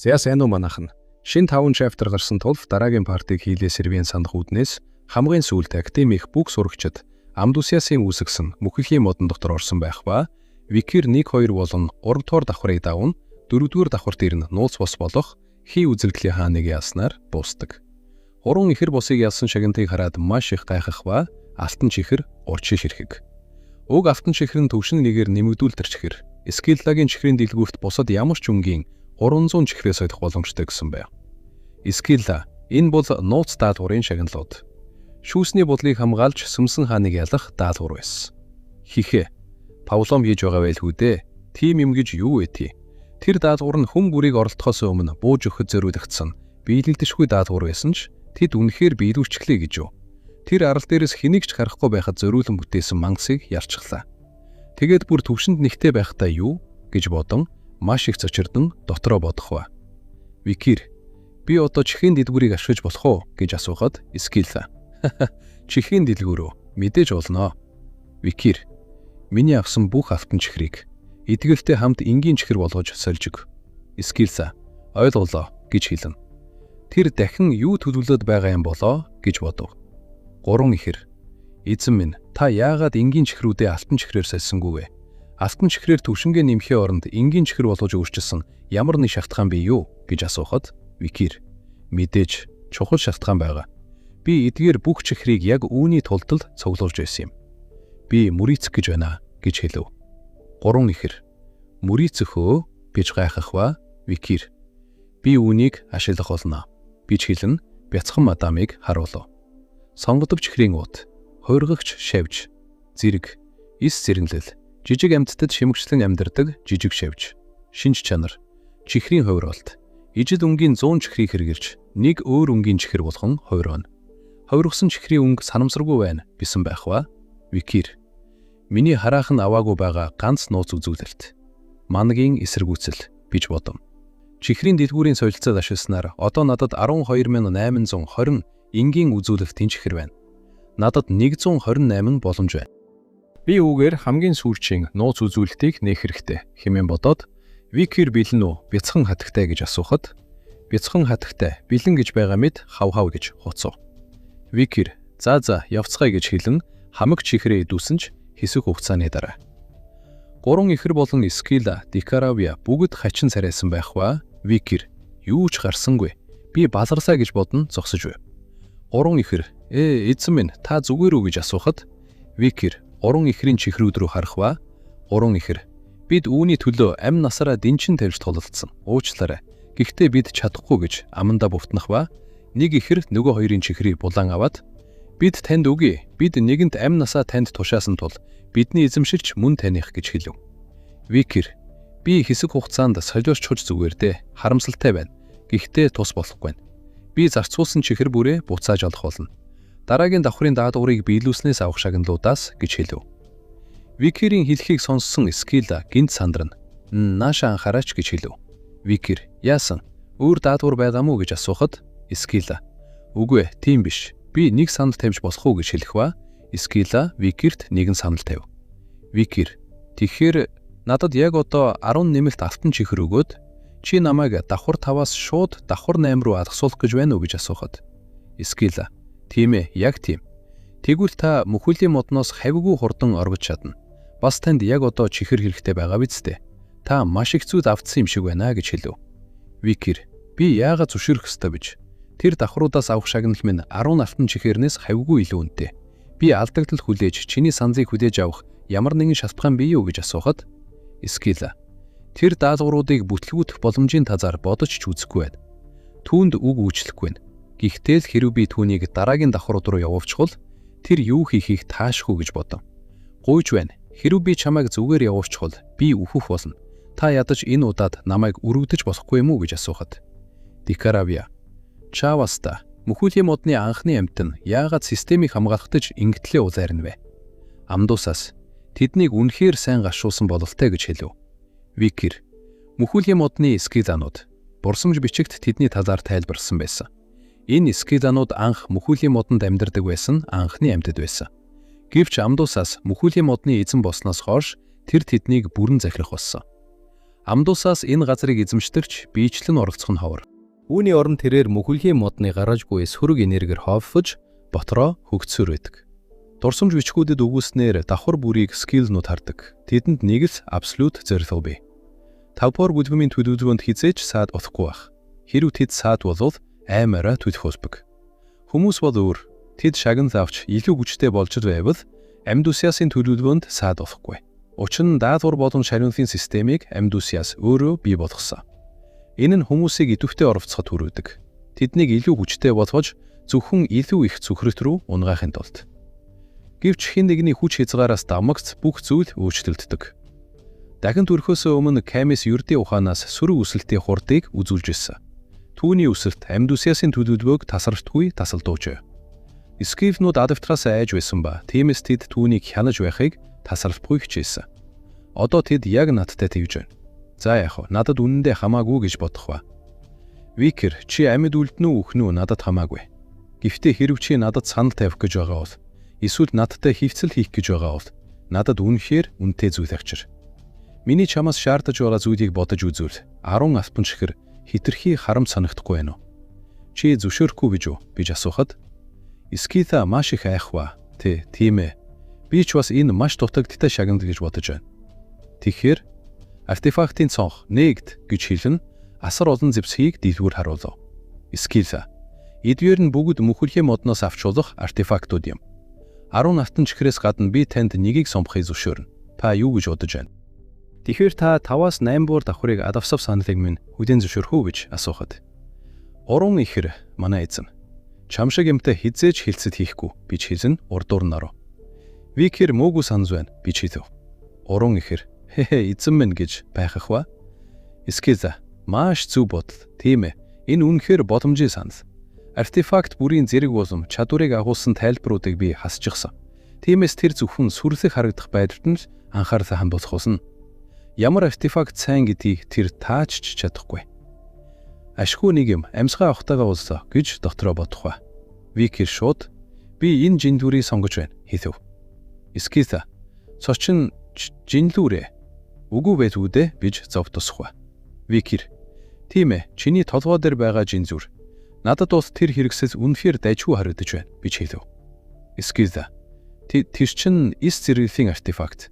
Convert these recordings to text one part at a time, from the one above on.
За сайн уу манайхан. Шин 5 chapter гарсан тул дараагийн партийг хийлээ сервийн санах үүднээс хамгийн сүүлд академик бүх сурагчид Амдусясын үүсгэсэн мөхөхийн модон дотор орсон байх ба Викир 1 2 болон 3 дугаар давхрыг давна 4 дугаар давхарт ирнэ нууц бос болох хий үзэгдлийн хааныг яаснаар дуустдаг. Хуран ихэр босыг ялсан шагнтыг хараад маш их гайхах ба алтан чихэр урчин ширхэг. Уг алтан чихэр нь төвшин нэгээр нэмэгдүүлтэр чихэр. Скиллагийн чихрийн дэлгүүрт бусад ямар ч үнгийн 300 чихрээ сойдох боломжтой гэсэн байв. Скилла энэ бол нууц даалгаврын шагналууд. Шүүсний бодлыг хамгаалж Сүмсэн хааныг ялах даалгавар байсан. Хихэ Павлом хийж байгаа байлгүй дээ. Тим юм гэж юу вэ тий? Тэр даалгавар нь хүн бүрийг оролдохоос өмнө бууж өгөхөд зориулагдсан биелэгдэшгүй даалгавар байсан ч тэд үнэхээр биелүүлчихлээ гэж юу. Тэр арал дээрээс хэнийг ч харахгүй байхад зориулан бүтээсэн мангасыг ялчглаа. Тэгээд бүр төвшөнд нэгтэй байхдаа юу гэж бодон маш их цочирдон дотроо бодох ба. Викир би одоо чихийн дэлгүүрийг ашиглаж болох уу гэж асуухад Скилла чихийн дэлгүүр үү? Мэдээж болно. Викир миний авсан бүх алтан чихрийг эдгэлтэй хамт энгийн чихэр болгож сольж өг. Скилла ойлголоо гэж хэлнэ. Тэр дахин юу төлөвлөд байгаа юм болоо гэж бодов. 3 ихэр эзэн минь та яагаад энгийн чихрүүдээ алтан чихрээр сольсонгүй вэ? Алтан чихрээр төвшингээ нэмхийн оронд энгийн чихэр болгож өөрчилсөн ямар нэг шалтгаан бий юу гэж асуухад Викир мэдээж чухал шалтгаан байгаа. Би эдгээр бүх чихрийг яг үүний тулд л цуглуулж байсан юм. Би мөрийцэх гэж байна гэж хэлв. 3 ихэр мөрийцэх өө гэж гайхах ба Викир би үүнийг ашиглах болно гэж хэлэн бяцхан мадамыг харуулв. Сонгодог чихрийн ут, хуургагч шавж, зэрэг, эс зэрэнлэл, жижиг амьтдад шимэгчлэн амьдардаг жижиг шавж, шинж чанар, чихрийн хувиралт, ижил өнгийн 100 чихрийг хэрэгэрж нэг өөр өнгийн чихэр болгон хувирвана. Хувиргасан чихрийн өнгө санамсаргүй байна бисэн байх ба Викир миний хараах нь аваагүй байгаа ганц нууц үзүүлэлт мангийн эсэргүүцэл бич бодом. Чихрийн дэлгүүрийн солилцоод ашигласнаар одоо надад 12820 энгийн үзүүлэлтийн чихэр байна. Надад 128 боломж байна. Би үүгээр хамгийн сүүлчийн нууц үзүүлэлтийг нээх хэрэгтэй хэмээн бодоод Викир бэлэн үү бяцхан хатагтай гэж асуухад бяцхан хатагтай бэлэн гэж байгаа мэд хав гэж хуцав. Викир за явцгаая гэж хэлэн хамаг чихрээ идүүлсэн ч хэсэг хугацааны дараа 3 ихэр болон Скилла Дикаравиа бүгд хачин царайсан байх ба Викир юу ч гарсангүй би баларсаа гэж бодон зогсож байв. 3 ихэр эзэн минь та зүгээр үү гэж асуухад Викир 3 ихрийн чихрүүд рүү харах ба 3 ихэр бид үүний төлөө амь насаараа дэнчин тавьж тололцсон. Уучлаарай. Гэхдээ бид чадахгүй гэж амандаа бувтнах ба нэг ихэр нөгөө хоёрын чихрийг булан аваад бид танд үгүй. Бид нэгэнт амь насаа танд тушаасан тул бидний эзэмшилч мөн таних гэж хэлв. Викир би хэсэг хугацаанд солиосчуж зүгээр дээ. Харамсалтай байна. Гэхдээ тус болохгүй. Би зарцуулсан чихэр бүрээ буцааж олох болно. Дараагийн давхрын даадгаврыг биелүүлснээс авах шагналуудаас гэж хэлв. Викирийн хэлхийг сонссон Скилла гинт сандрна. Нааша анхаараач гэж хэлв. Викир яасан? Өөр даадгавар байгаа мó гэж асуухад Скилла үгүй тийм биш. Би нэг санал тавьж болох уу гэж хэлэх ба Скилла Викирт нэгэн санал тавь. Викир тэгэхээр надад яг одоо 10 нэмэлт алтан чихэр өгөөд чи намайг давхар 5-аас шууд давхар 8 руу алгасуулах гэж байна уу гэж асуухад Скилла тийм ээ яг тийм. Тэгвэл та мөхөлийн модноос хавьгүй хурдан оргож чадна. Бас танд яг одоо чихэр хэрэгтэй байгаа биз дээ. Та маш их зүйл автсан юм шиг байна гэж хэлв. Викир би яагаад зөвшөөрөх ёстой бич? Тэр давхруудаас авах шагнал минь 10 алтан чихэрнээс хавьгүй илүү үнэтэй. Би алдагдал хүлээж чиний санзыг хүлээж авах ямар нэгэн шалтгаан бий юу гэж асуухад Скилла тэр даалгавруудыг бүтлгүүтэх боломжийн тазаар бодож ч үзэхгүй байна. Түүнд үг үйлчлэхгүй байна. Гэхдээ л хэрв би түүнийг дараагийн давхрууд руу явуулчихвал тэр юу хийхийг таашгүй гэж бодов. Гуйж байна. Хэрв би чамайг зүгээр явуулчихвал би үхэх болно. Та ядаж энэ удаад намайг өргөдөж болохгүй юм уу гэж асуухад Дикаравиа Чаваста мөхөлийн модны анхны амьтан яагаад системийг хамгаалахдаж ингэтлээ улайрна вэ? Амдусаас тэднийг үнэхээр сайн гашуулсан бололтой гэж хэлв. Викир мөхөлийн модны Скилланууд бурсамж бичигт тэдний талаар тайлбарласан байсан. Энэ Скилланууд анх мөхөлийн модонд амьдардаг байсан анхны амьтад байсан. Гэвч Амдусаас мөхөлийн модны эзэн болсноос хойш тэр тэднийг бүрэн захирах болсон. Амдуусаас энэ газрыг эзэмшдэгч биечлэн оролцох нь ховор. Үүний оронд тэрээр мөхөлгийн модны гараажгүй сөрөг энергиэр ховфож ботроо хөгцсөр байдаг. Дурсамж бичгүүдэд өгүүлснээр давхар бүрийг скиллнууд хардаг. Тэдэнд нэг л абсолют зорилго бий. 5 дугаар бүлгмийн төлөвлөгөөнд хизээч саад болохгүй байх. Хэрв тэд саад болвол аймаараа төлөх усбэг. Хүмүүс бол өөр. Тэд шагнал авч илүү хүчтэй болж байвал амьд усяасын төлөвлөгөөнд саад болохгүй. Учир нь даатгавар болон шариунлын системийг амьд усяас өөрөө бий болгосон. Энэ нь хүмүүсийг идэвхтэй оролцоход хүргэдэг. Тэднийг илүү хүчтэй болгож зөвхөн илүү их зүхрэлт рүү унгаахын тулд. Гэвч хэн нэгний хүч хязгаараас дамагц бүх зүйл өөрчлөгддөг. Дахин төрхөөс өмнө Камис ердийн ухаанаас сөрөг өсөлтийн хурдыг үзүүлж ирсэн. Түүний өсөлт амьд усяасын төлөвлөгөөг тасралтгүй тасалдууж. Скифнууд адаптраас айж байсан ба тиймээс тэд түүнийг хянаж байхыг тасралтгүй хичээсэн. Одоо тэд яг надтай тэгж байна. За яах вэ? Надад үнэндээ хамаагүй гэж бодох ба. Викер, чи амьд үлдэн үү үхэн үү надад хамаагүй. Гэхдээ хэрв чи надад санал тавих гэж байгаа бол эсвэл надтай хөвцөл хийх гэж байгаа бол надад үнэхээр үнэтэй зүйл агчир. Миний чамаас шаардаж байгаа зүйлийг бодож үзвэл 10 албан чихэр хитрхи харамт санагдахгүй байна уу? Чи зөвшөөрөхгүй гэж үү? Биж асуухад Скита маш их айхва. Тийм ээ. Би ч бас энэ маш дутагдaltaй шагнал гэж бодож байна. Тэгэхээр артефактын цонх нэгд гэж хэлэн асар олон зэвсгийг дэлгүүр харуулв. Скита эдгээр нь бүгд мөхөлгийн модноос авч болох артефактууд юм. 10 алтан чихрээс гадна би танд нэгийг сомбохыг зөвшөөрнө. Та юу гэж бодож байна? Тэгэхээр та 5-аас 8 буур давхрыг адавсав саналыг минь хүлээн зөвшөөрөх үү гэж асуухад. Уран ихэр манай эзэн. Чам шиг юмтай хизээж хилцэд хийхгүй бич хэлэн урдуур наруу. Викер мөөгүй санаж байна бич хэлв. Уран ихэр эзэн минь гэж байхах ба. Скиза маш зөв бодол. Тийм ээ. Энэ үнэхээр боломжийн санал. Артефакт бүрийн зэрэг болон чадварыг агуулсан тайлбаруудыг би хасчихсан. Тиймээс тэр зөвхөн сүрлэг харагдах байдалд нь анхаарлаа хандуулах болно. Ямар артефакт сайн гэдгийг тэр таачч чадахгүй. Ашгүй нэг юм амьсгаа авахтайгаа уулзаа гэж дотроо бодох ба. Викер шууд би энэ жинлүүрийг сонгож байна хэлв. Скита цочин жинлүүрээ үгүй байлгүй дээ гэж зовдосох ба. Викер тийм ээ чиний толгой дээр байгаа жинлүүр. Надад бол тэр хэрэгсэл үнэхээр дайжгүй харагдаж байна гэж хэлв. Скита тэр чин эс зэрэглэлийн артефакт.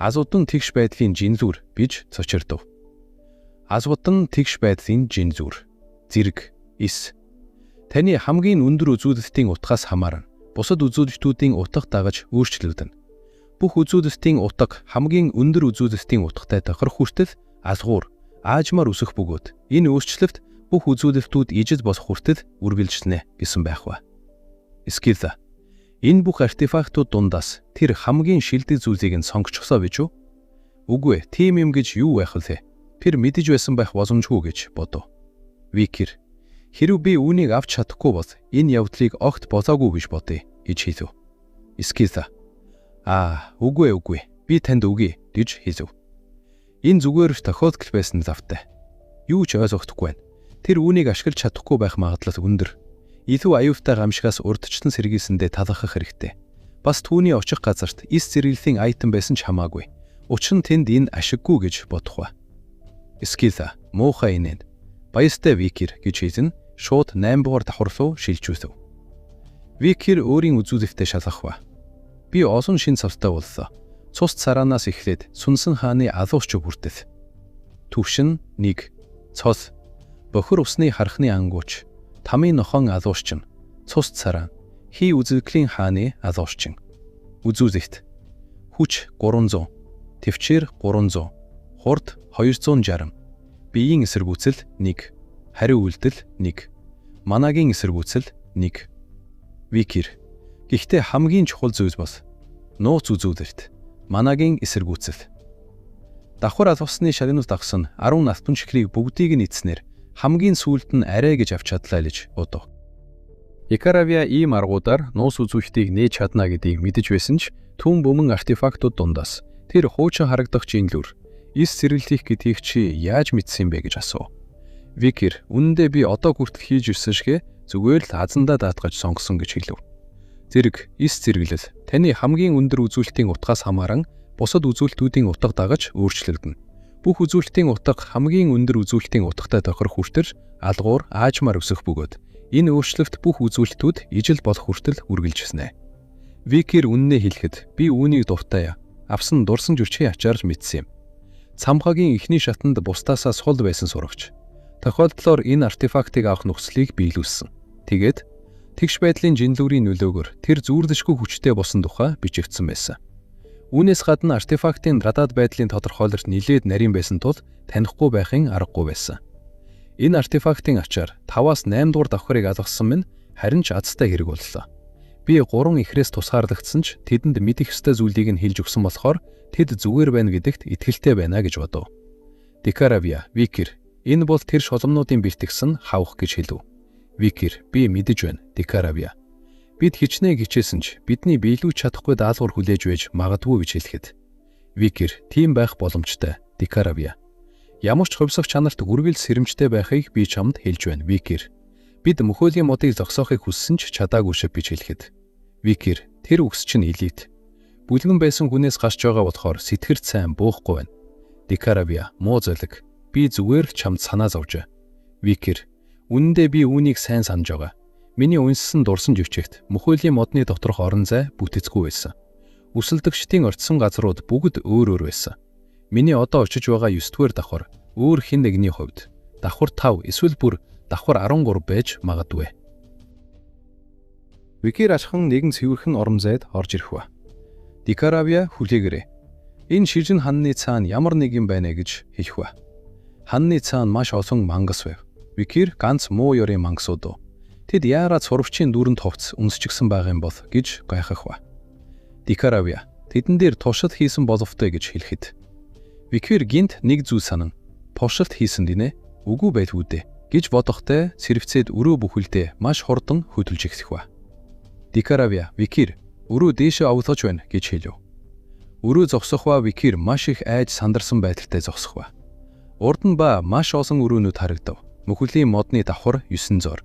Азуудан тэгш байдлын жинлүүр биж цочирдов. Азуудан тэгш байдлын жинлүүр. Зэрэг, эс. Таны хамгийн өндөр үзүүлэлтийн утгаас хамаарна. Бусад үзүүлэлтүүдийн утга дагаж өөрчлөгдөнө. Бүх үзүүлэлтийн утга хамгийн өндөр үзүүлэлтийн утгатай тохирох хүртэл азгуур, аажмаар өсөх бөгөөд энэ өөрчлөлт бүх үзүүлэлтүүд ижил болох хүртэл үргэлжлэнэ гэсэн байх ба. Скита энэ бүх артефактууд дундаас тэр хамгийн шилдэг зүйлийг нь сонгочихсоо бич үү? Үгүй ээ, тийм юм гэж юу байх вэ? Тэр мэдэж байсан байх боломжгүй гэж бодов. Викер хэрв би үүнийг авч чадахгүй бол энэ явдлыг огт болоогүй гэж бодъё гэж хэлв. Скита үгүй би танд өгье гэж хэлв. Энэ зүгээр тохиолдол байсан завтай. Юу ч ойлгохдохгүй байна. Тэр үүнийг ашиглаж чадахгүй байх магадлал өндөр. Илүү аюултай гамшигаас урдчлан сэргийлсэндээ талхах хэрэгтэй. Бас түүний очих газарт эс зэрэглэлийн айтем байсан ч хамаагүй. Учир нь тэнд энэ ашиггүй гэж бодох ба. Скита муухай инээд баястай Викер гэж хэлэн шууд 8 дугаар давхар руу шилжүүлв. Викер өөрийн үзүүлэлтэд шалгах ба. Би олон шин цавтай боллоо. Цус цараанаас эхлээд Сүнсэн хааны алуусч хүртэл. Төвшин 1 цол бохир усны хархны ангууч тамийн нохон алуусчин цус цараа хий үзэгдлийн хааны алуусчин үзүүлэлт хүч 300 төвчээр 300 хурд 260 биеийн эсэргүүцэл 1 хариу үйлдэл 1 манагийн эсэргүүцэл 1 Викер гэхдээ хамгийн чухал зүйл бол нууц үзүүлэлт манагийн эсэргүүцэл давхар алуусны шагнал дагсан 10 алтан чихрийг бүгдийг нь эцснээр хамгийн сүүлд нь арай гэж авч чадлаа гэж бодов. Икаравиа ийм аргуудаар нуус үзүүлэлтийг нээж чадна гэдгийг мэдэж байсан ч түн бөмбөн артефактууд дундаас тэр хуучин харагдах жинлүүр эс зэрэглэх гэдгийг чи яаж мэдсэн бэ гэж асуув. Викер үнэндээ би одоо хүртэл хийж ирсэн шигэ зүгээр л азандаа даатгаж сонгосон гэж хэлв. Зэрэг эс зэрэглэл таны хамгийн өндөр үзүүлэлтийн утгаас хамааран бусад үзүүлэлтүүдийн утга дагаж өөрчлөгдөнө. Бүх үзүүлэлтийн утга хамгийн өндөр үзүүлэлтийн утгатай тохирох хүртэл алгуур аажмаар өсөх бөгөөд энэ өөрчлөлт бүх үзүүлэлтүүд ижил болох хүртэл үргэлжилснэ. Викер үннээ хэлэхэд би үүнийг дуртай авсан дурсан жүчгийн ачаарж мэдсэн юм. Цамхагийн эхний шатанд бусдаасаа сул байсан сурагч. Тохиолдлоор энэ артефактыг авах нөхцөлийг биелүүлсэн. Тэгээд тэгш байдлын жинлүүрийн нөлөөгөөр тэр зүүрдэшгүй хүчтэй босон тухай бичигдсэн байсан. Үүнээс гадна артефактын радаад байдлын тодорхойлолт нэлээд нарийн байсан тул танихгүй байхын аргагүй байсан. Энэ артефактын ачаар 5-аас 8 дугаар давхрыг алгасан минь харин ч азтай хэрэг боллоо. Би 3 ихрээс тусгаарлагдсан ч тэдэнд мэдэх ёстой зүйлийг нь хэлж өгсөн болохоор тэд зүгээр байна гэдэгт итгэлтэй байна гэж бодов. Дикаравия, Викер, энэ бол тэр шоломнуудын бэлтгэсэн хавх гэж хэлв. Викер, би мэдэж байна. Дикаравия. Бид хичнээн хичээсэн ч бидний биелүүлж чадахгүй даалгавар хүлээж байж магадгүй гэж хэлэхэд. Викер, тийм байх боломжтой. Дикаравия. Ямар ч хувьсах чанарт үргэлж сэрэмжтэй байхыг би чамд хэлж байна. Викер. Бид мөхөөлийн модыг зогсоохыг хүссэн ч чадаагүй шиг гэж хэлэхэд. Викер, тэр үгс чинь элит. Бүлгэн байсан хүнээс гарч байгаа болохоор сэтгэрт сайн буухгүй байна. Дикаравия, муу золиг. Би зүгээр л чамд санаа зовж. Викер, үнэндээ би үүнийг сайн санаж байгаа. Миний унссан дурсан живчэгт мөхөөлийн модны доторх орон зай бүтэцгүй байсан. Үсэлдэгчдийн орцсон газрууд бүгд өөр өөр байсан. Миний одоо очиж байгаа 9-р давхар өөр хэн нэгний хувьд давхар 5 эсвэл бүр давхар 13 байж магадгүй. Викер ашхан нэгэн цэвэрхэн орон зайд орж ирэх ба. Дикаравия хүлээгээрэй. Энэ шижин ханны цаана ямар нэг юм байна гэж хэлэх ба. Ханны цаана маш олон мангас байв. Викер ганц муу ёрын мангасууд. Тэд яарад сурвчийн дүрэнд хувцс үнсчихсэн байгаа юм бол гэж гайхах ба. Дикаравия тэдэн дээр туршилт хийсэн боловтой гэж хэлэхэд. Викер гинт нэг зүйл санан туршилт хийсэн динэ үгүй байлгүй дээ гэж бодохтой сэрвцээд өрөө бүхэлдээ маш хурдан хөдөлж эхлэх ба. Дикаравия, Викер өрөө дээшээ овлож байна гэж хэлв. Өрөө зогсох ба Викер маш их айж сандарсан байдалтай зогсох ба. Урд нь ба маш олон өрөөнүүд харагдав. Мөхөлийн модны давхар 9 зор.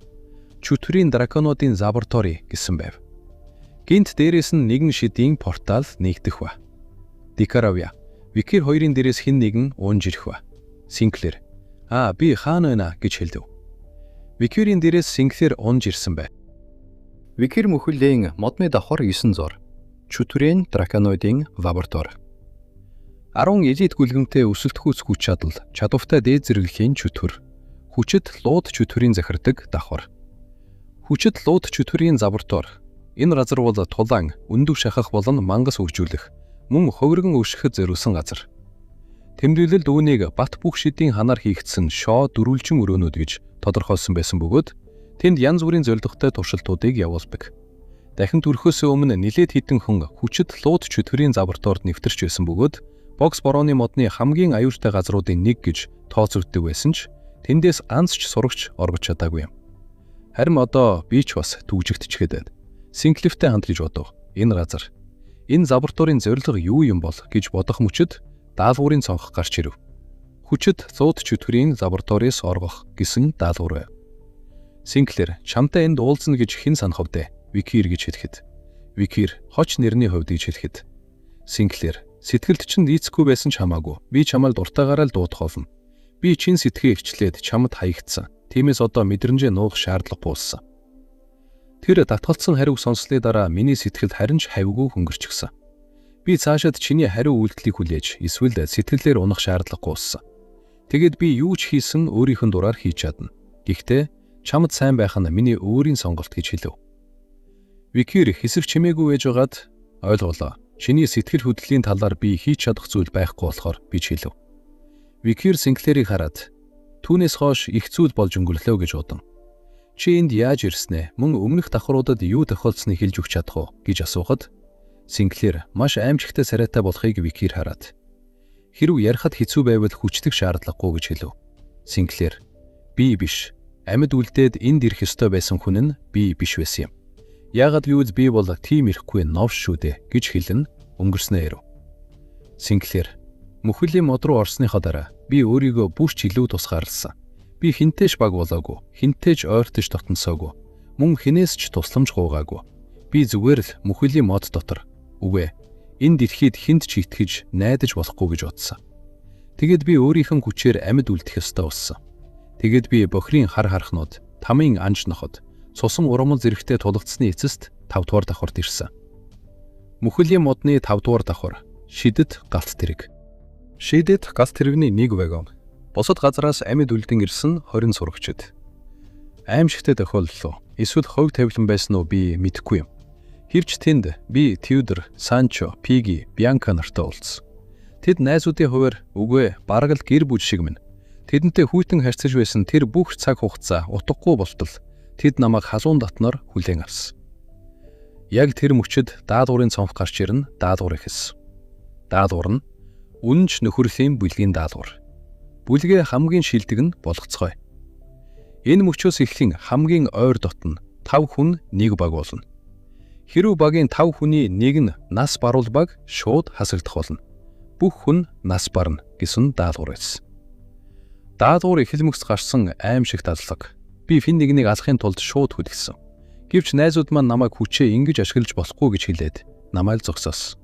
Чөтвөрийн драконуудын лаборатори гэсэн байв. Гинт дээрээс нь нэгэн шидийн портал нэгдэх ба. Дикаравия, Викер хоёрын дээрээс хэн нэгэн уунж ирэх ба. Синклер, би хаана байна гэж хэлдэв. Викерийн дээрээс Синклер уунж ирсэн байв. Викер мөхөлийн модны давхар 9 зор. Чөтвөрийн драконуудын лаборатори. 10 элит гүлгэмтэй өсөлтхүүц хүч чадал, чадвартай дээд зэрэглэлийн чөтвөр. Хүчит лууд чөтвөрийн захирдаг давхар. Хүчит лууд чөтвөрийн лаборатори. Энэ газар бол тулаан, өндөв шахах болон мангас хөгжүүлэх, мөн ховиргон өшгөхөд зориулсан газар. Тэмдэглэлд үүнийг бат бүх шидийн ханаар хийгдсэн шоо дөрвөлжин өрөөнүүд гэж тодорхойлсон байсан бөгөөд тэнд янз бүрийн зорилготой туршилтуудыг явуулдаг. Дахин төрөхөөс өмнө нэлээд хэдэн хүн хүчит лууд чөтвөрийн лабораторид нэвтэрч байсан бөгөөд бокс борооны модны хамгийн аюултай газруудын нэг гэж тооцогддог байсан ч тэндээс ганц ч сурагч оргож чадаагүй юм. Харин одоо би ч бас түгжигдчихэд байна. Синклифтэй хамт гэж бодов. Энэ газар. Энэ лабораторийн зорилго юу юм бол гэж бодох мөчөд даалгаврын цонх гарч ирэв. Хүчит лууд чөтвөрийн лабораториэс оргох гэсэн даалгавар байв. Синклер, чамтай энд уулзна гэж хэн санах вэ? Викер гэж хэлэхэд. Викер, хоч нэрний хувьд гэж хэлэхэд. Синклер, сэтгэлд чинь нийцэхгүй байсан ч хамаагүй. Би чамайг дуртайгаараа л дуудах болно. Би чин сэтгэхээ хвчлээд чамд хаягдсан. Тиймээс одоо мэдрэмжээ нуух шаардлага болсон. Тэр татгалцсан хариуг сонслын дараа миний сэтгэлд харин ч хавьгүй хөнгөрчихсөн. Би цаашаад чиний хариу үйлдэлийг хүлээж эсвэл сэтгэлээр унах шаардлагагүй болсон. Тэгэд би юу ч хийсэн өөрийнх нь дураар хийж чадна. Гэхдээ чамд сайн байх нь миний өөрийн сонголт гэж хэлв. Викер хэсэг чимээгүй байж байгаад ойлголоо. Чиний сэтгэл хөдлөлийн талаар би хийж чадах зүйл байхгүй болохоор би хэлв. Викер Синклерийг хараад түүнээс хойш их зүйл болж өнгөрлөө гэж бодон. Чи энд яаж ирсэн ээ? Мөн өмнөх давхруудад юу тохиолдсныг хэлж өгч чадах уу гэж асуухад Синклер маш аимшигтай царайтай болохыг Викер хараад хэрв ярихад хэцүү байвал хүчдэг шаардлагагүй гэж хэлв. Синклер, би биш. Амьд үлдээд энд ирэх ёстой байсан хүн нь би биш байсан юм. Яагаад гэвэл би бол тийм ирэхгүй новш шүү дээ гэж хэлэн өнгөрснөө ярив. Синклер, мөхөлийн мод руу орсныхоо дараа би өөрийгөө бүрч илүү тусгаарласан. Би хинтээш баг болоогүй, хинтээж ойртож тогтносоогүй, мөн хинээс ч тусламж гуугаагүй. Би зүгээр л мөхөлийн мод дотор үгүй энэ дэлхийд хинт ч итгэж найдаж болохгүй гэж бодсон. Тэгэд би өөрийнхэн хүчээр амьд үлдэх ёстой болсон. Тэгэд би бохирын хар хархнууд, тамийн анж ноход, цусан урмал зэрэгтэй тулгацсны эцэст 5 дугаар давхарт ирсэн. Мөхөлийн модны 5 дугаар давхар шидэт галт тэрэг. Шидэт галт тэрэгний 1 вагон. Бусад газараас амьд үлдэн ирсэн 20 сурагчид. Аимшигтэй тохиолдол эсвэл хувь тавилан байсан уу би мэдэхгүй юм. Хэрвч тэнд би Тьюдор, Санчо, Пиги, Бьянка нартай уулзсан. Тэд найзуудын хувьар үгүй бараг л гэр бүл шиг минь. Тэдэнтэй хүйтэн харьцаж байсан тэр бүх цаг хугацаа утгагүй болтол тэд намайг халуун дотноор хүлээн авсан. Яг тэр мөчөд даалгаврын цонх гарч ирнэ, даалгавар ихэлсэн. Даалгавар нь үнэнч нөхөрлийн бүлгийн даалгавар. Бүлгээ хамгийн шилдэг нь болгоцгой. Энэ мөчөөс эхлэн хамгийн ойр дотн 5 хүн нэг баг болно. Хэрв багийн 5 хүний нэг нь нас баруул баг шууд хасагдах болно. Бүх хүн нас барна гэсэн даалгавар байсан. Даалгавар эхлэмэгс гарсан аимшиг дадлаг. Би фин нэгнийг алахын тулд шууд хүлгэсэн. Гэвч найзууд маань намайг хүчээ ингэж ашиглаж болохгүй гэж хэлээд намайг зогсоосон.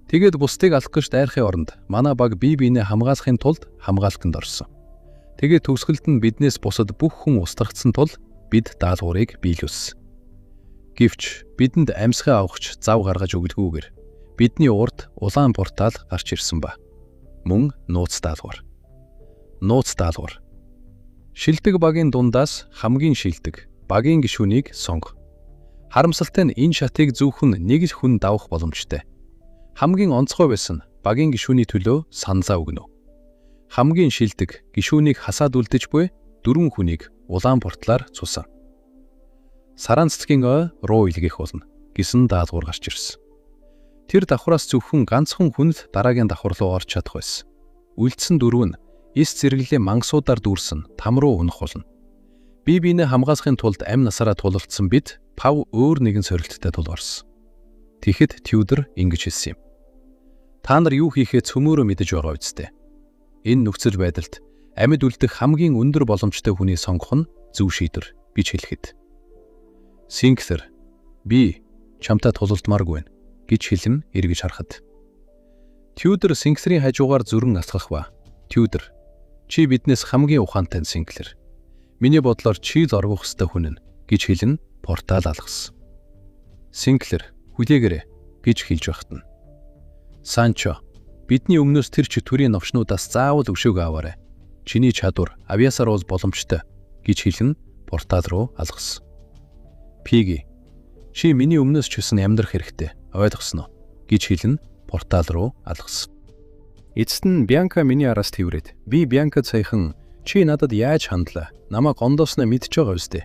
Тэгээд бусдыг алах гэж дайрахын оронд манай баг бие биенээ хамгаалахын тулд хамгаалтанд орсон. Тэгээд төгсгөлд нь биднээс бусад бүх хүн устгагдсан тул бид даалгаврыг биелүүлсэн. Гэвч бидэнд амьсгаа авахч зав гаргаж өглгүйгээр бидний урд улаан портал гарч ирсэн ба. Мөн нууц даалгавар. Нууц даалгавар. Шилдэг багийн дундаас хамгийн шилдэг багийн гишүүнийг сонго. Харамсалтай нь энэ шатыг зөвхөн нэг л хүн давах боломжтой. Хамгийн онцгой байсан багийн гишүүний төлөө санзаа өгнө. Хамгийн шилдэг гишүүнийг хасаад үлдэж буй 4 хүнийг улаан портлоор цусан. Саран цэцгийн ой руу илгээх болно гэсэн даалгавар гарч ирсэн. Тэр давхраас зөвхөн ганцхан хүнд дараагийн давхар руу орж чадах байсан. Үлдсэн 4 нь эс зэрэглээ мангасуудаар дүүрсэн там руу унах болно. Бие биенээ хамгаалахын тулд амь насаараа тулалдсан бид Пав өөр нэгэн сорилттой тул орсон. Тэгэхэд Тьюдор ингэж хэлсэн юм. Та нар юу хийхээ цөмөөрөө мэдэж байгаа үсттэй. Энэ нөхцөл байдалд амьд үлдэх хамгийн өндөр боломжтой хүний сонгох нь зөв шийдвэр гэж хэлэхэд. Синклер би чамтай тулалдмааргүй гэж хэлэн эргэж харахад. Тьюдор Синклерийн хажуугаар зүрэн асгах ба. Тьюдор чи биднээс хамгийн ухаантай Синклер. Миний бодлоор чи л оргох ёстой хүн нь гэж хэлэн портал алгасан. Синклер хүлээгээрэй гэж хэлж багтана. Санчо бидний өмнөөс тэр чөтгөрийн новшнуудаас заавал өшөөг аваарай. Чиний чадвар авьяасаар бол боломжтой гэж хэлэн портал руу алгасан. Пиги чи миний өмнөөс ч гэсэн амьдрах хэрэгтэй. Ойлгосноо гэж хэлэн портал руу алгасан. Эцэст нь Бьянка миний араас тэврээд би Бьянкад саяхан чи надад яаж хандлаа? Намайг гондоосноо мэдж байгаа үстэй.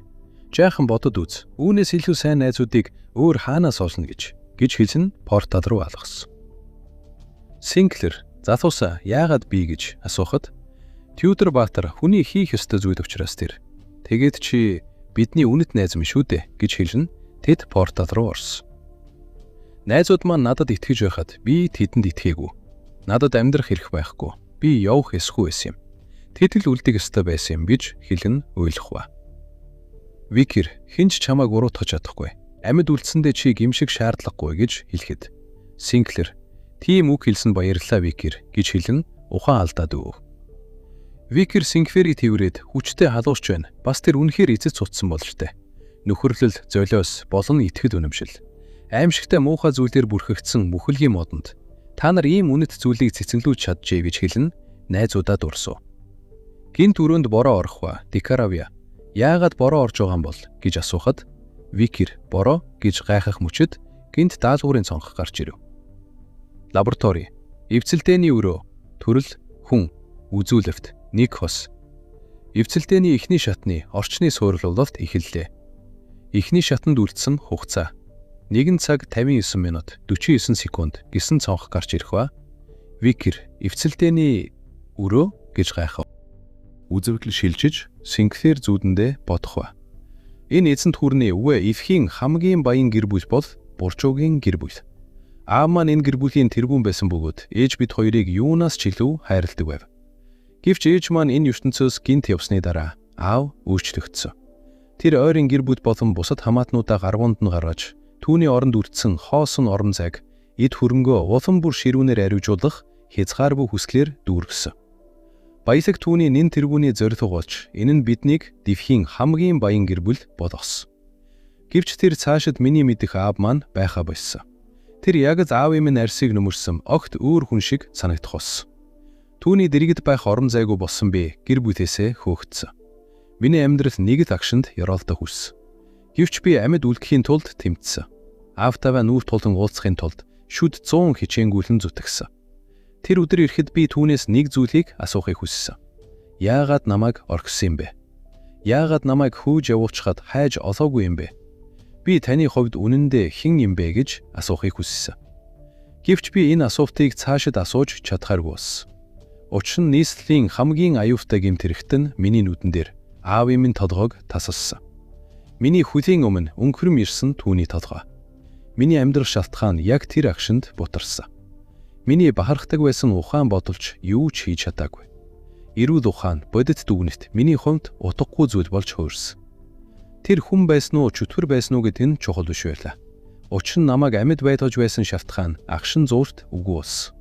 Жаахан бодод үз. Үүнээс илүү сайн найзуудыг өөр хаанаас олно гэж хэлсэн портал руу алгасан. Синклер залуусаа яагаад би гэж асуухад Тьюдор баатар хүний хийх ёстой зүйл учраас тэр. Тэгээд чи бидний үнэт найз минь шүү дээ гэж хэлэн тэд портал руу орсон. Найзууд маань надад итгэж байхад би тэдэнд итгээгүй. Надад амьдрах хэрэг байхгүй. Би явах эсгүй байсан юм. Тэд л үлдэх ёстой байсан юм гэж хэлэн ойлгох ба. Викер хинч чамайг уруутгах чадахгүй. Амьд үлдсэндээ чи гимшиг шаардлагагүй гэж хэлэхэд. Синклер тийм үг хэлсэн баярлалаа Викер гэж хэлэн ухаан алдаад өв. Викер Синклерийг тэврээд хүчтэй халуурч байна. Бас тэр үнэхээр эцэц цуцсан болж тээ. Нөхөрлөл, золиос, болон итгэл үнэмшил. Аимшигтай муухай зүйлээр бүрхэгдсэн мөхөлгийн модонд та нар ийм үнэт зүйлийг цэцгэлүүлж чаджээ гэж хэлэн найзуудаа дурсав. Гинт өрөөнд бороо орох ба Дикаравя яагаад бороо орж байгаа юм бол гэж асуухад Викер бороо гэж гайхах мөчөд гинт даалгаврын цонх гарч ирэв. Лаборатори, эвцэлдээний өрөө, төрөл, хүн, үзүүлэлт, нэг хос. Эвцэлдээний эхний шатны орчны суурилуулалт эхэллээ. Эхний шатанд үлдсэн хугацаа 1 цаг 59 минут 49 секунд гэсэн цонх гарч ирэх ба Викер эвцэлдээний өрөө гэж гайхав. Үзэвгэл шилжиж Синклер зүүдэндээ бодох ба. Энэ эзэнт хүрний өвөө эвхийн хамгийн баян гэр бүл бол Буржуугийн гэр бүл. Аав маань энэ гэр бүлийн тэргүүн байсан бөгөөд ээж бид хоёрыг юунаас ч илүү хайрладаг байв. Гэвч ээж маань энэ ертөнцөөс гинт явсны дараа аав өөрчлөгдсөн. Тэр ойрын гэр бүл болон бусад хамаатнуудаа гаргуунд нь гаргаж түүний оронд үлдсэн хоосон орон зайг эд хөрөнгөө улам бүр ширүүнээр ариужуулах хязгааргүй хүслээр дүүргэсэн. Баялаг түүний нэн тэргүүний зорилго болж энэ нь биднийг дэвхийн хамгийн баян гэр бүл болгосон. Гэвч тэр цаашид миний мэдих аав маань байхаа болсон. Тэр яг аавын минь арсыг нөмөрсөн огт өөр хүн шиг санагдах болсон. Түүний дэргэд байх орон зайгүй болсон би гэр бүтээсээ хөөгдсөн. Миний амьдрал нэг агшинд ёроолдох хүссэн. Гэвч би амьд үлдэхийн тулд тэмцсэн. Аавтайгаа нүүр тулдан уулзахын тулд шүд 100 хичээнгүүлэн зүтгэсэн. Тэр өдөр ирэхэд би түүнээс нэг зүйлийг асуухыг хүссэн. Яагаад намайг орхисон юм бэ? Яагаад намайг хөөж явуулчихад хайж олоогүй юм бэ? Би таны хувьд үнэндээ хэн юм бэ гэж асуухыг хүссэн. Гэвч би энэ асуултыг цаашид асууж чадхааргүй болсон. Учир нь нийслэлийн хамгийн аюултай гэмт хэрэгт нь миний нүдэн дээр аавын минь толгойг тасалсан. Миний хөлийн өмнө өнгөрөм ирсэн түүний толгой. Миний амьдрах шалтгаан яг тэр агшинд бутарсан. Миний бахархдаг байсан ухаан бодолч юу ч хийж чадаагүй. Эрүүл ухаан бодит дүгнэлт миний хувьд утгагүй зүйл болж хуурсан. Тэр хүн байсан уу, чөтгөр байсан уу гэдэг нь чухал биш байлаа. Учир нь намайг амьд байлгаж байсан шалтгаан агшин зуурт үгүй болсон.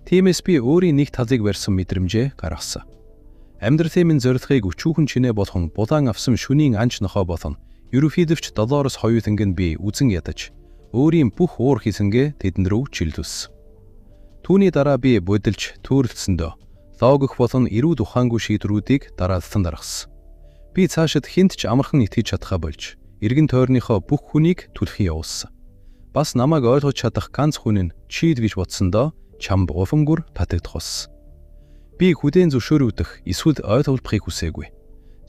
Тиймээс би өөрийн нэг талыг барьсан мэдрэмжээ гаргасан. Амьдралын минь зорилгыг өчүүхэн чинээ болгон булаан авсан шөнийн анч нохоо болон ерөөхдөвч долоороос хоёуланг нь би үзен ядаж өөрийн бүх уур хийсэнгээ тэдэн рүү чиглүүлсэн. Түүний дараа би бодилж төөрөлдсөндөө логик болон эрүүл ухаангүй шийдвэрүүдийг дараалсан даргасан. Би цаашид хинт ч амархан итгэж чадхаа болж эргэн тойрныхоо бүх хүнийг түлхий явуулсан. Бас намайг ойлгож чадах ганц хүн нь чийд гэж бодсондоо чамд уфамгүр татагдах болсон. Би хүлээн зөвшөөрөгдөх эсвэл ойлгуулахыг хүсээгүй.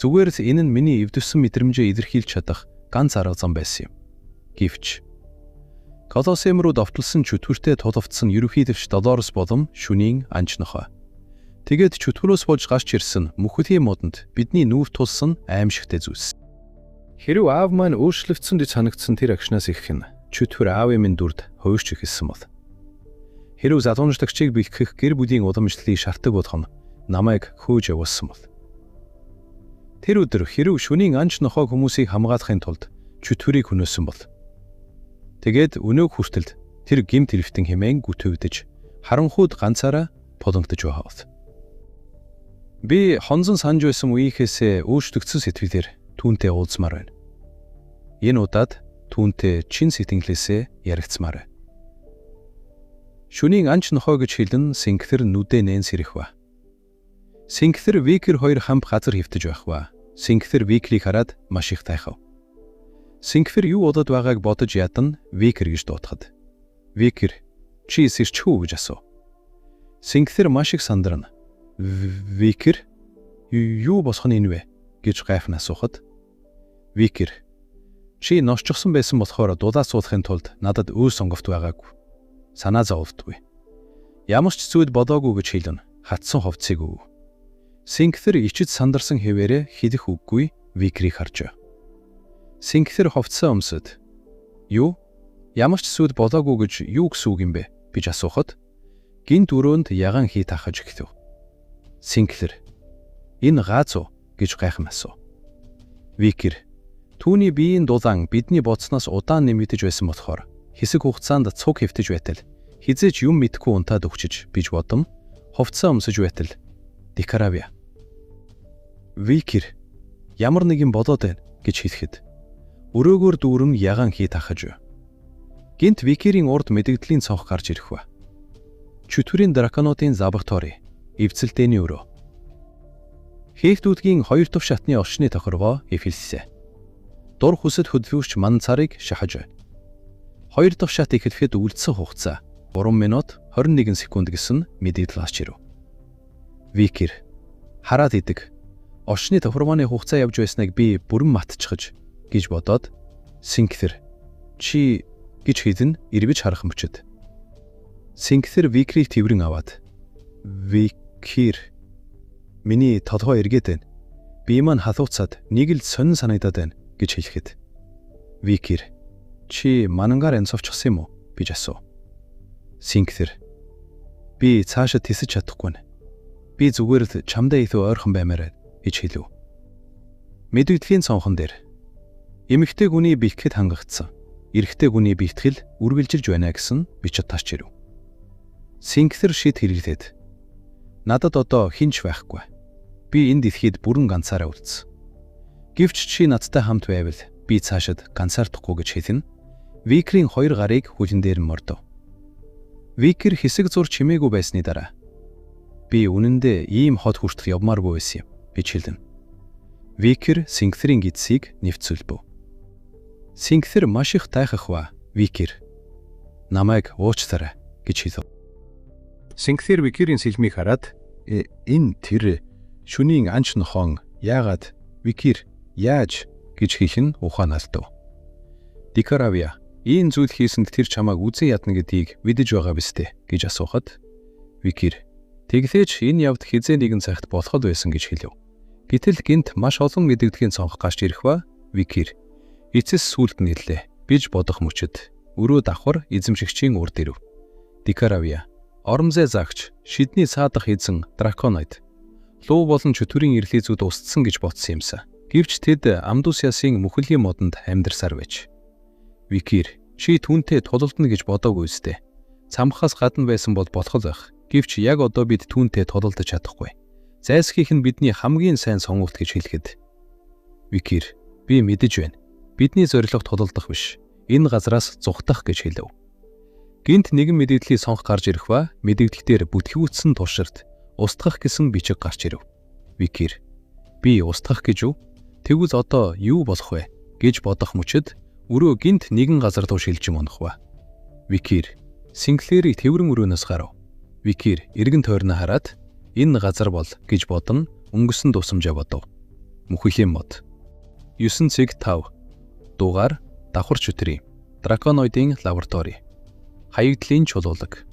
Зүгээр л энэ нь миний эвдэвсэн мэдрэмжээ илэрхийлж чадах ганц арга зам байсан юм. Гэвч Колосем руу довтлсон чөтгөртэй тулавдсан ерөөхдөвч долоороос болон шөнийн анч нохой. Тэгээд чөтгөрөөс болж гарч ирсэн мөхөлийн модонд бидний нүүр тулсан аимшигтэй зүйлс. Хэрв аав маань өөрчлөгдсөн гэж санагдсан тэр агшнаас их нь чөтгөр аавын минь дүрд хувирч ихэлсэн бол. Хэрв залуучлагчийг бэлтгэх гэр бүлийн уламжлалыг шаарддаг болох нь намайг хөөж явуулсан бол. Тэр өдөр хэрв шөнийн анч нохой хүмүүсийг хамгаалахын тулд чөтгөрийг хөнөөсөн бол. Тэгээд өнөөг хүртэл тэр гэмт хэлвтэн хэмээн гүтөвдөж харанхууд ганцаараа полонгдож байгаа бол. Би хонзон санаж байсан үеийнхээсээ өөрчлөгдсөн сэтгэлээр түүнтэй уулзмаар байна. Энэ удаад түүнтэй чин сэтгэлээсээ ярилцмаар байна. Шөнийн анч нохой гэж хэлэн Синклер нүдэ нээн сэрэх ба. Синклер Викер хоёр хамт газар хөвтөж байх ба. Синклер Викерийг хараад маш их тайхав. Синклер юу удаад байгааг бодож ядан Викер гэж дуудахад. Викер чи сэрчхүү гэж асуу. Синклер маш их сандарна. Викер юу босох нь энэ вэ гэж гайхна асуухад. Викер чи носчихсон байсан болохоор дулаа суулахын тулд надад өөр сонголт байгаагүй. Санаа зовлтгүй. Ямар ч зүйл бодоогүй гэж хэлнэ. Хатсан хувцсыг өв. Синклер ичид сандарсан хэвээрээ хэлэх үггүй Викерийг харж. Синклер хувцсаа өмсөд юу? Ямар ч зүйл болоогүй гэж юу гэсэн үг юм бэ гэж асуухад гинт өрөөнд ягаан хий тахаж эхлэв. Синклер энэ гааз уу гэж гайхан асуу. Викер түүний биеийн дулаан бидний бодсноос удаан нэмэгдэж байсан болохоор хэсэг хугацаанд цуг хэвтэж байтал хизээч юм мэдхгүй унтаад өгчөж биж бодом хувцсаа өмсөж байтал декаравя. Викер ямар нэгэн болоод байна гэж хэлэхэд өрөөгөр дүүрэн ягаан хий тахаж. Гинт Викерийн урд мэдэгдлийн цонх гарч ирэх ба. Чөтгөрийн драконуудын лаборатори, эвцэлдээний өрөө. Хийхтүүдгийн 2 тув шатны орчны тохиргоо эвхэлсэн. Дур хүсэд хөдөлгөгч ман царыг шахаж байна. 2 тув шат эхлэхэд үлдсэн хугацаа 3 минут 21 секунд гэсэн мэдээлэл гарч ирв. Викер хараад идэг. Орчны тохиргооны хугацаа явж байсныг би бүрэн мартчихж гэж бодоод Синклер чи гэж хэлэн эрвэж харах мөчөд. Синклер Викерийг тэрвэрэн аваад Викер миний толгой эргээд байна. Би маань халууцаад нэг л сонин санагдаад байна гэж хэлэхэд Викер чи манангаар энцовчихсан юм уу гэж асуу. Синклер би цаашаа тисэж чадахгүй нэ. Би зүгээр л чамдаа илүү ойрхон баймаар гэж хэлв. Мэдэгдлийн цонхон дээр эмэгтэй хүний бэлтгэд хангагдсан. Эрэгтэй хүний бэлтгэл үргэлжилж байна гэсэн бичиж тарч ирв. Синклер шид хэрэглээд Надад одоо хинч байхгүй. Би энэ дэлхийд бүрэн ганцаараа үлдсэн. Гэвч чи надтай хамт байвал би цаашид ганцаардахгүй гэж хэлнэ. Викерийн хоёр гарыг хүлэн дээр нь мордов. Викер хэсэг зур чимээгүй байсны дараа би үнэндээ ийм хот хүртэл явмааргүй байсан юм гэж хэлнэ. Викер Синклерийн гидсийг нэвцүүлбэв. Синклер маш их тайхах ба Викер намайг уучлаарай гэж хэлв. Синклер Викерийн сэлмийг хараад энэ тэр шөнийн анч нохоон яагаад Викер яаж гэж хийх нь ухааналтав. Дикаравия ийм зүйл хийсэнд тэр чамааг үзэн ядна гэдгийг мэдэж байгаа биз дээ гэж асуухад Викер тэглээж энэ явд хизээ нэгэн цагт болох л байсан гэж хэлв. Гэтэл гинт маш олон мэдэгдэхийн цонх гарч ирэх ба Викер эцэс сүлд нийллээ биж бодох мөчөд өрөө давхар эзэмшигчийн урд ирэв. Дикаравия Ормзэ загч шидний саадах эзэн драконоид луу болон чөтгөрийн ирлизүүд устсан гэж бодсон юмсан. Гэвч тэд Амдусясын мөхөлийн модонд амьдарсаар байж. Викер чи түүнтэй тулалдана гэж бодоогүй үстэй. Цамхаас гадна байсан бол болох л байх. Гэвч яг одоо бид түүнтэй тулалдаж чадахгүй. Зайлсхийх нь бидний хамгийн сайн сонгуульт гэж хэлэхэд Викер би мэдэж байна. Бидний зорилго тулалдах биш. Энэ газраас зүхтах гэж хэлв. Гинт нэгэн мэдээллийн сонх гарч ирэх ба мэдээлэлээр бүтгэгүйцсэн турширт устгах гэсэн бичиг гарч ирэв. Викер би устгах гэж үү? Тэгвэл одоо юу болох вэ гэж бодох мөчөд өрөө гинт нэгэн газар руу шилжим унах ба. Викер Синклерийг тэврэн өрөөнөөс гарав. Викер эргэн тойрноо хараад энэ газар бол гэж бодон өнгөсөн тусамжаа бодов. Мөхөлийн мод 9.5 дугаар давхар чөтгөрийн драконоидын лаборатори хаягдлын чулуулаг.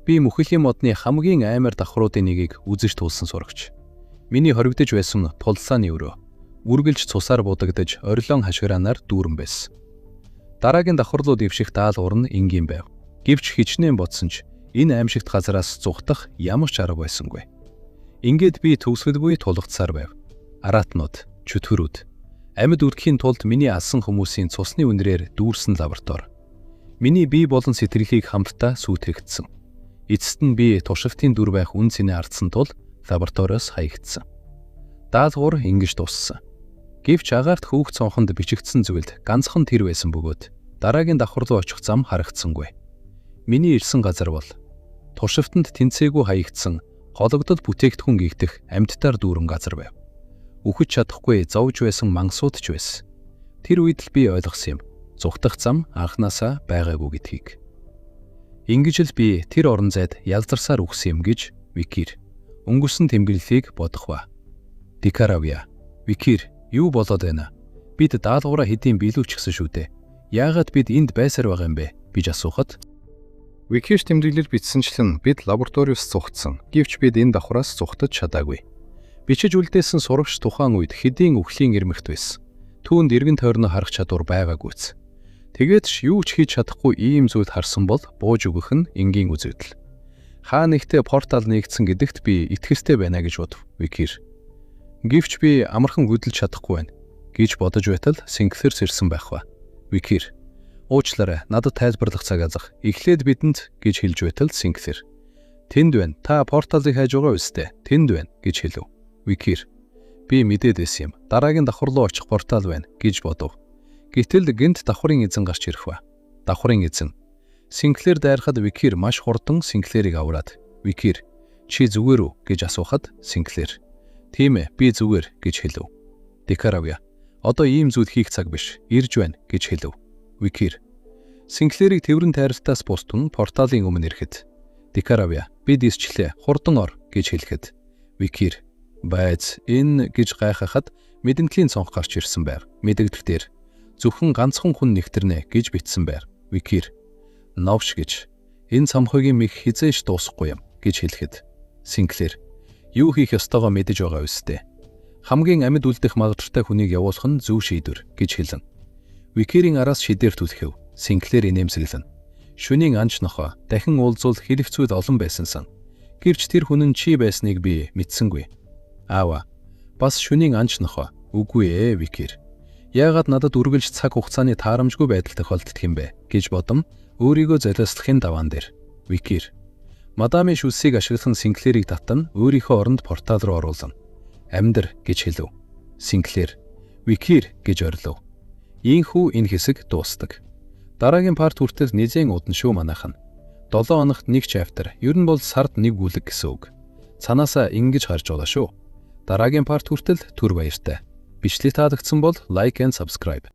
Би мөхөлийн модны хамгийн аймаар давхруудын нэгийг үзэж туулсан сурагч. Миний хоригдож байсан тулсааны өрөө үргэлж цусаар будагдаж орилон хашгираанаар дүүрэн байсан. Дараагийн давхар руу дэвших даалгавар нь энгийн байв. Гэвч хичнээн бодсон ч энэ аимшигт газараас зүхтах ямар ч арга байсангүй. Ингээд би төгсгөлгүй тулгацсаар байв. Аратнууд, чөтгөрүүд амьд үрдэхийн тулд миний алсан хүмүүсийн цусны үнрээр дүүрсэн лаборатори. Миний бие болон сэтгэлийг хамтдаа сүйтгэгдсэн. Эцэст нь би туршилтын дүр байх үн цэнэ ардсан тул лабораториос хаягдсан. Даалгавар ингэж дууссан. Гэвч агаарт хөөх цонхонд бичигдсэн зүйлд ганцхан тэр байсан бөгөөд дараагийн давхар руу очих зам харагдсангүй. Миний ирсэн газар бол туршилтанд тэнцээгүй хаягдсан хологдол бүтээгдэхүүн гихтэх амьдтаар дүүрэн газар байв. Үхэж чадахгүй зовж байсан мангасууд ч байсан. Тэр үед л би ойлгосон юм. Зүхтах зам анханасаа байгаагүй гэдгийг. Ингэж л би тэр орон зайд ялзарсаар үхсэн юм гэж Викер өнгөрсөн тэмдэглэлийг бодох ба. Дикаравия Викер юу болоод байна? Бид даалгавраа хэдийн биелүүлчихсэн шүү дээ. Яагаад бид энд байсаар байгаа юм бэ? Гэж асуухад Викер тэмдэглэл бичсэнчлэн бид лабораториус зүхтсэн. Гэвч бид энэ давхраас зүхтаж чадаагүй. Бичиж үлдээсэн сурагч тухайн үед хэдийн өхлийн ирмэгт байсан. Түүнд эргэн тойрноо харах чадвар байгаагүйц. Тэгээд ч юу ч хийж чадахгүй ийм зүйл харсан бол бууж өгөх нь энгийн үзэгдэл. Хаа нэгтээ портал нэгдсэн гэдэгт би итгэлтэй байна гэж бодов Викер. Гэвч би амархан хөдөлж чадахгүй байна гэж бодож байтал Синклер сэрсэн байх ба. Викер уучлаарай, надад тайлбарлах цаг азах. Эхлээд бидэнд гэж хэлж байтал Синклер тэнд байна. Та порталыг хайж байгаа үстэй. Тэнд байна гэж хэлв. Викер би мэдээд байсан юм. Дараагийн давхар руу очих портал байна гэж бодов. Гэтэл гинт давхрын эзэн гарч ирэх ба. Давхрын эзэн Синклер дайрахад Викер маш хурдан Синклерийг авраад Викер чи зүгээр үү гэж асуухад Синклер тийм ээ би зүгээр гэж хэлв. Дикаравия одоо ийм зүйл хийх цаг биш. Ирж байна гэж хэлв. Викер Синклерийг тэврэн тайралтаас бусдун порталын өмнө ирэхэд Дикаравия би дисчлээ хурдан ор гэж хэлэхэд Викер байц энэ гэж гайхахад мэдэмтлийн цонх гарч ирсэн байв. Мэдэгдэлтэр зөвхөн ганцхан хүн нэгтэрнэ гэж бичсэн байв. Викер новш гэж энэ цамхагийн мэх хизээш дуусахгүй юм гэж хэлэхэд Синклер юу хийх ёстойгоо мэдэж байгаа үстэй. Хамгийн амьд үлдэх магадлалтай хүнийг явуулах нь зөв шийдвэр гэж хэлэн. Викерийн араас шидээр түлхэв. Синклер инээмсэглэн. Шөнийн анч нохоо дахин уулзвал хэлэвцүүд олон байсансан. Гэвч тэр хүн нь чи байсныг би мэдсэнгүй. Аава бас шөнийн анч нохоо үгүй ээ Викер. Яагаад надад үргэлж цаг хугацааны таарамжгүй байдал тохиолддог юм бэ гэж бодом өөрийгөө золиослохын даваан дээр. Викер Мадамын шүлсийг ашиглан Синклерийг татан өөрийнхөө оронд портал руу оруулна. Амьдар гэж хэлв. Синклер Викир гэж орилов. Ийхүү энэ хэсэг дуустдаг. Дараагийн парт хүртэл нэлээд удан шүү манайхан. 7 хоногт 1 chapter. Ер нь бол сард 1 бүлэг гэсэн үг. Цанаасаа ингэж харж байгаа шүү. Дараагийн парт хүртэл түр баяртай. Бичлэг таалагдсан бол like and subscribe.